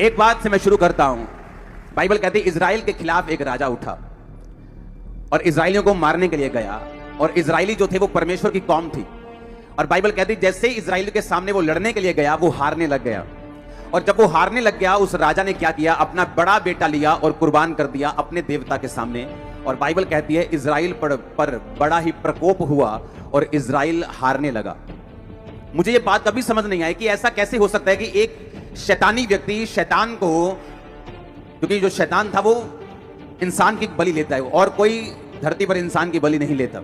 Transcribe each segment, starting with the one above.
एक बात से मैं शुरू करता हूं। बाइबल कहती है इजराइल के खिलाफ एक राजा उठा और इजराइलियों को मारने के लिए गया, और इजराइली जो थे वो परमेश्वर की कौम थी। और बाइबल कहती जैसे ही इजराइल के सामने वो लड़ने के लिए गया वो हारने लग गया। और जब वो हारने लग गया उस राजा ने क्या किया, अपना बड़ा बेटा लिया और कुर्बान कर दिया अपने देवता के सामने। और बाइबल कहती है इजराइल पर बड़ा ही प्रकोप हुआ और इजराइल हारने लगा। मुझे ये बात कभी समझ नहीं आई कि ऐसा कैसे हो सकता है कि एक शैतानी व्यक्ति शैतान को, क्योंकि जो शैतान था वो इंसान की बलि लेता है और कोई धरती पर इंसान की बलि नहीं लेता,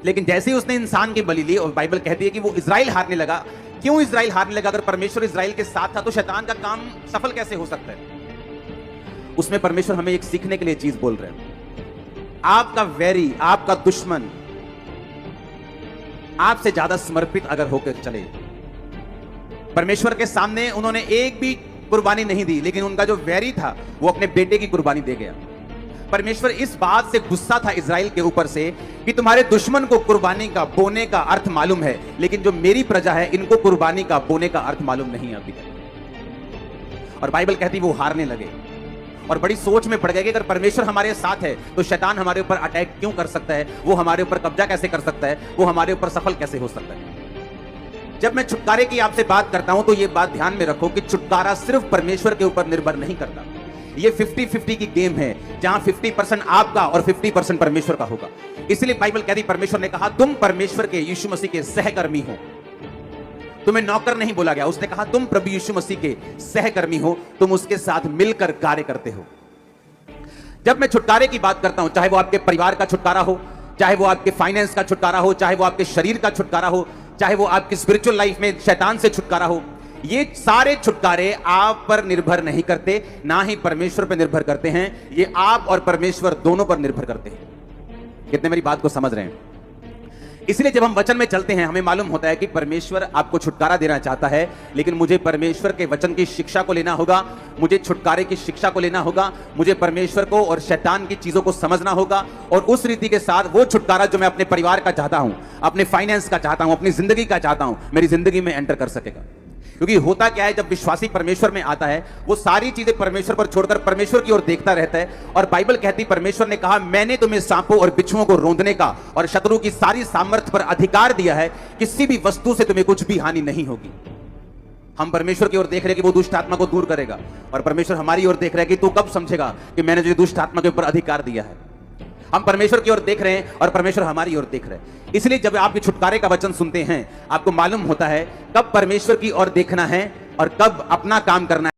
लेकिन जैसे ही उसने इंसान की बलि ली और बाइबल कहती है कि वो इजराइल हारने लगा। क्यों इजराइल हारने लगा? अगर परमेश्वर इजराइल के साथ था तो शैतान का काम सफल कैसे हो सकता है? उसमें परमेश्वर हमें एक सीखने के लिए चीज बोल रहे हैं। आपका वैरी, आपका दुश्मन आपसे ज्यादा समर्पित अगर होकर चले, परमेश्वर के सामने उन्होंने एक भी कुर्बानी नहीं दी, लेकिन उनका जो वैरी था वो अपने बेटे की कुर्बानी दे गया। परमेश्वर इस बात से गुस्सा था इजराइल के ऊपर से कि तुम्हारे दुश्मन को कुर्बानी का बोने का अर्थ मालूम है, लेकिन जो मेरी प्रजा है इनको कुर्बानी का बोने का अर्थ मालूम नहीं अभी तक। और बाइबल कहती वो हारने लगे और बड़ी सोच में पड़ गए कि अगर परमेश्वर हमारे साथ है तो शैतान हमारे ऊपर अटैक क्यों कर सकता है, वो हमारे ऊपर कब्जा कैसे कर सकता है, वो हमारे ऊपर सफल कैसे हो सकता है। जब मैं छुटकारे की आपसे बात करता हूं तो ये बात ध्यान में रखो कि छुटकारा सिर्फ परमेश्वर के ऊपर निर्भर नहीं करता। ये 50-50 की गेम है, जहां 50% आपका और 50% परमेश्वर का होगा। इसलिए बाइबल कहती परमेश्वर ने कहा तुम परमेश्वर के यीशु मसीह के सहकर्मी हो। तुम्हें नौकर नहीं बोला गया, उसने कहा तुम प्रभु यीशु मसीह के सहकर्मी हो, तुम उसके साथ मिलकर कार्य करते हो। जब मैं छुटकारे की बात करता हूं, चाहे वो आपके परिवार का छुटकारा हो, चाहे वो आपके फाइनेंस का छुटकारा हो, चाहे वो आपके शरीर का छुटकारा हो, चाहे वो आपकी स्पिरिचुअल लाइफ में शैतान से छुटकारा हो, ये सारे छुटकारे आप पर निर्भर नहीं करते, ना ही परमेश्वर पर निर्भर करते हैं। ये आप और परमेश्वर दोनों पर निर्भर करते हैं। कितने मेरी बात को समझ रहे हैं? इसलिए जब हम वचन में चलते हैं हमें मालूम होता है कि परमेश्वर आपको छुटकारा देना चाहता है, लेकिन मुझे परमेश्वर के वचन की शिक्षा को लेना होगा, मुझे छुटकारे की शिक्षा को लेना होगा, मुझे परमेश्वर को और शैतान की चीजों को समझना होगा, और उस रीति के साथ वो छुटकारा जो मैं अपने परिवार का चाहता हूं, अपने फाइनेंस का चाहता हूं, अपनी जिंदगी का चाहता हूं, मेरी जिंदगी में एंटर कर सकेगा। क्योंकि होता क्या है, जब विश्वासी परमेश्वर में आता है वो सारी चीजें परमेश्वर पर छोड़कर परमेश्वर की ओर देखता रहता है। और बाइबल कहती परमेश्वर ने कहा मैंने तुम्हें सांपों और बिच्छुओं को रौंदने का और शत्रु की सारी सामर्थ्य पर अधिकार दिया है, किसी भी वस्तु से तुम्हें कुछ भी हानि नहीं होगी। हम परमेश्वर की ओर देख रहे हैं कि वो दुष्ट आत्मा को दूर करेगा, और परमेश्वर हमारी ओर देख रहा है कि तू कब समझेगा कि मैंने जो दुष्ट आत्मा के ऊपर अधिकार दिया है। हम परमेश्वर की ओर देख रहे हैं और परमेश्वर हमारी ओर देख रहे हैं। इसलिए जब आप ये छुटकारे का वचन सुनते हैं आपको मालूम होता है कब परमेश्वर की ओर देखना है और कब अपना काम करना है।